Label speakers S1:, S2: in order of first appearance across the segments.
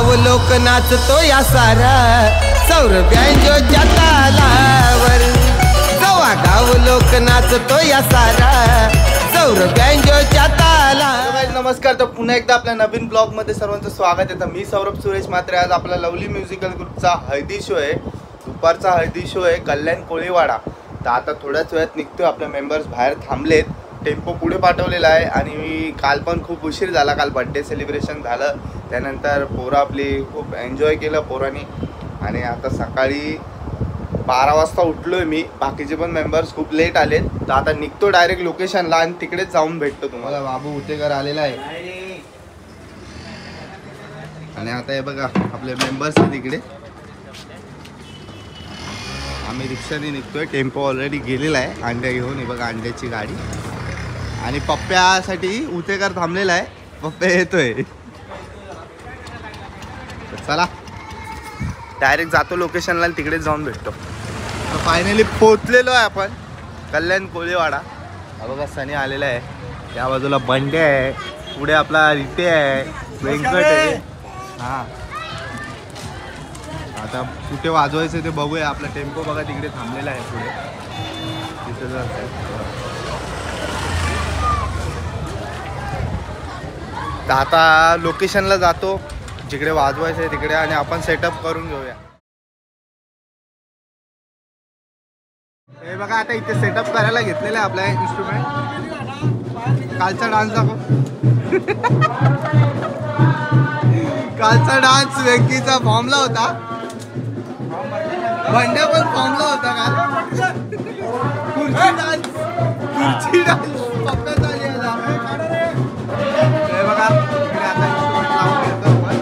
S1: गाव लोक नाचतो या सारा सौर बँजोच्या तालावर. जवा गाव लोक नाचतो या सारा सौर बँजोच्या तालावर.
S2: नमस्कार. तर पुन्हा एकदा आपल्या नवीन ब्लॉग मध्ये सर्वांचं स्वागत आहे. मी सौरभ सुरेश मात्रे. आज आपला लवली म्युझिकल ग्रुपचा हळदी शो आहे. दुपारचा हळदी शो आहे कल्याण कोळीवाडा. तर आता थोड्याच वेळात निघतोय. आपले मेंबर्स बाहेर थांबलेत. टेम्पो पुढे पाठवलेला आहे. आणि काल पण खूप उशीर झाला. काल बड्डे सेलिब्रेशन झालं. त्यानंतर पोरं आपली खूप एन्जॉय केलं पोरांनी. आणि आता सकाळी 12 वाजता उठलोय मी. बाकीचे पण मेंबर्स खूप लेट आलेत. तर आता निघतो डायरेक्ट लोकेशनला आणि तिकडेच जाऊन भेटतो तुम्हाला. बाबू उतेकर आलेला आहे. आणि आता हे बघा आपले मेंबर्स तिकडे. आम्ही रिक्षाने निघतोय. टेम्पो ऑलरेडी गेलेला आहे अंड्या घेऊन. हे बघा अंड्याची गाडी. आणि पप्प्यासाठी उतेकर थांबलेला आहे. पप्प्या येतोय. चला डायरेक्ट जातो लोकेशनला आणि तिकडेच जाऊन भेटतो. फायनली पोहोचलेलो आहे आपण कल्याण कोळीवाडा. हा बघा सनी आलेला आहे. त्या बाजूला बंडे आहे. पुढे आपला रिटे आहे. व्यंकट आहे. हां आता कुठे वाजवायचं ते बघूया. आपला टेम्पो बघा तिकडे थांबलेला आहे पुढे. तिथे तर आता लोकेशनला जातो जिकडे वाजवायचं आहे तिकडे. आणि आपण सेटअप करून घेऊया. हे बघा आता इथे सेटअप करायला घेतलेला आहे आपला इन्स्ट्रुमेंट. कालचा डान्स दाखव. कालचा डान्स व्यंकीचा फॉर्मला होता. भंड्या पण फॉर्मला होता काल. खुर्ची डान्स पक्का झाली. हे बघा इकडे आता इन्स्ट्रुमेंट लावून घेतो आपण.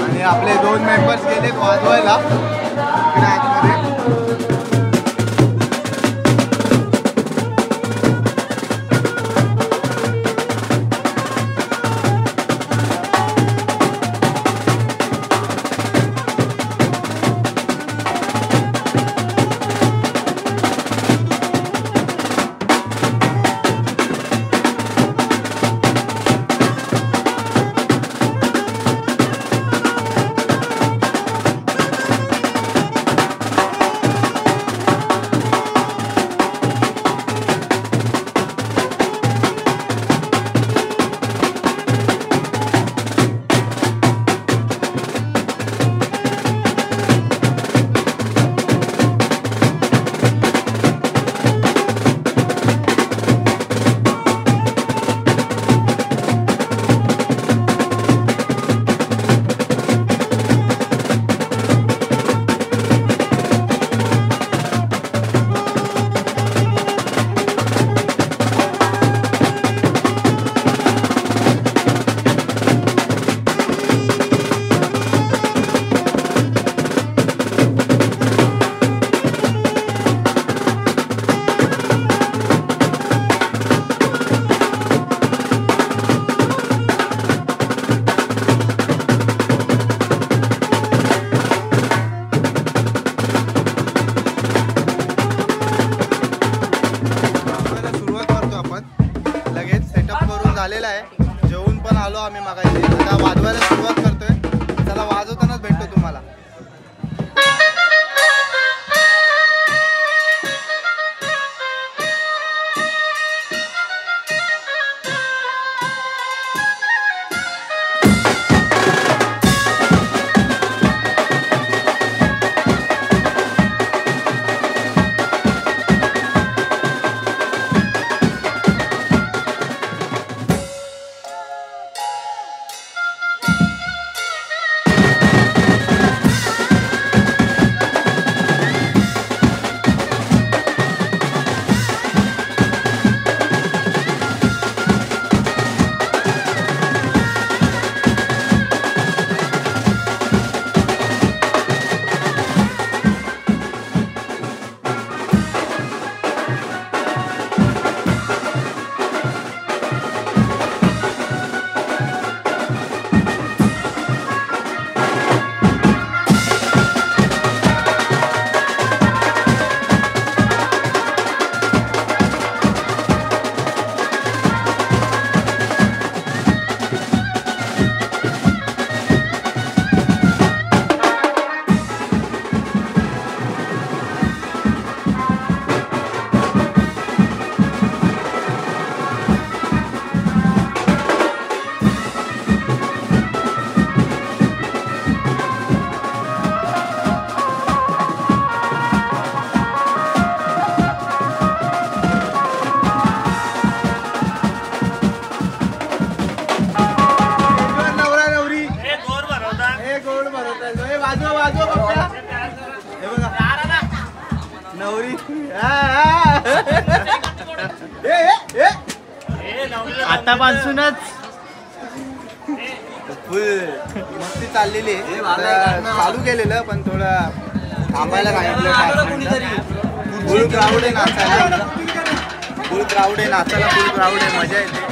S2: आणि आपले 2 मेंबर्स गेले वाजवायला इकडे आतमध्ये. झालेला आहे. जेवून पण आलो आम्ही मागायचे. आता वाजवायला सुरुवात करतोय. चला वाजवतानाच भेटतो तुम्हाला.
S3: आतापासूनच
S2: फुल मस्ती चाललेली आहे. आता चालू केलेलं पण थोडं थांबायला सांगितलं 5 मिनिटं. फुल क्राऊड आहे नाचायला, फुल क्राऊड आहे नाचायला, फुल क्राऊड आहे, मजा येते.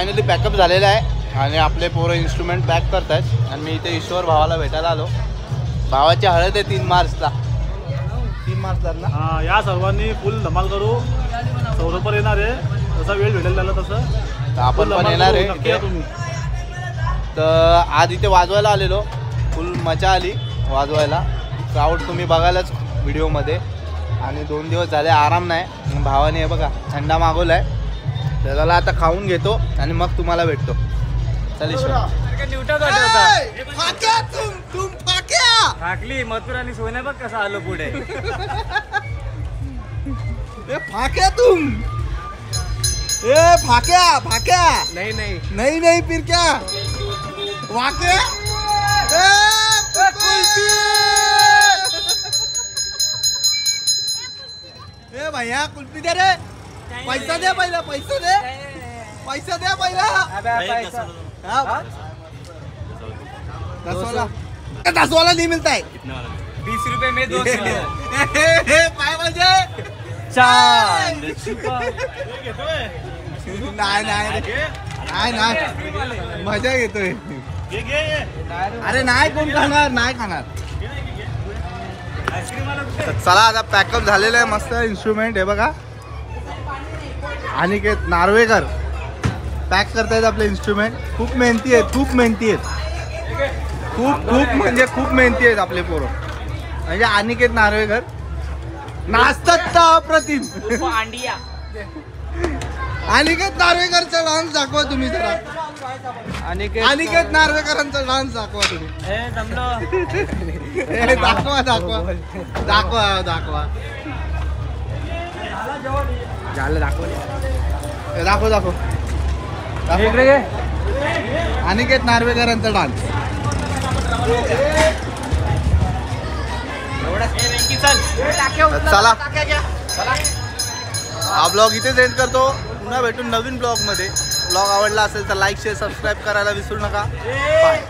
S2: फायनली पॅकअप झालेलं आहे आणि आपले पोरं इन्स्ट्रुमेंट पॅक करत आहेत आणि मी इथे ईश्वर भावाला भेटायला आलो. भावाची हळद आहे 3 मार्चला. 3 मार्चला ना.
S3: हां, या सर्वांनी फुल धमाल करू. सौरभवर येणार आहे, जसा वेळ भेटेल त्याला तसं
S2: तर आपण पण येणार आहे इथे.
S3: तुम्ही.
S2: तर आज इथे वाजवायला आलेलो, फुल मजा आली वाजवायला. क्राऊड तुम्ही बघायलाच व्हिडिओमध्ये. आणि 2 दिवस झाले आराम नाही. भावाने हे बघा थंडा मागवला आहे, त्याला आता खाऊन घेतो आणि मग तुम्हाला भेटतो. चल ईश्वर.
S4: फाकली मथुर आणि सोन्या बघ कसा आलो पुढे.
S1: फाक्या तुम फाक्या फाक्या
S4: नाही नाही
S1: नहीं नहीं फिर क्या वाक्या ए भैया कुल्फी दे रे. पैसा दे पहिला, पैसा दे, पैसा दे पहिला. हाँ? 10 वाला 10 वाला नहीं मिलता है.
S4: 20 रुपए में 2
S1: काय म्हणजे
S4: चांद
S1: नाही नाही नाही मजा घेतोय. अरे नाही कोण खाणार, नाही खाणार.
S2: चला आता पॅकअप झालेलं आहे मस्त इन्स्ट्रुमेंट. हे बघा अनिकेत नार्वेकर पॅक करतायत आपले इन्स्ट्रुमेंट. खूप मेहनती आहेत, खूप मेहनती आहेत, खूप खूप म्हणजे खूप मेहनती आहेत आपले पोरं. म्हणजे अनिकेत नार्वेकर नाचतात तर अप्रतिम.
S4: अंडिया
S1: अनिकेत नार्वेकरचा डान्स दाखवा तुम्ही जरा. अनिकेत नार्वेकरांचा डान्स दाखवा तुम्ही. दाखवा दाखवा दाखवा दाखवा
S2: झालं दाखव दाखव दाखव.
S1: अनिकेत नार्वेकरांचा डान्स.
S2: चला हा ब्लॉग इथेच एंड करतो. पुन्हा भेटून नवीन ब्लॉगमध्ये. ब्लॉग आवडला असेल तर लाईक शेअर सबस्क्राईब करायला विसरू नका. बाय.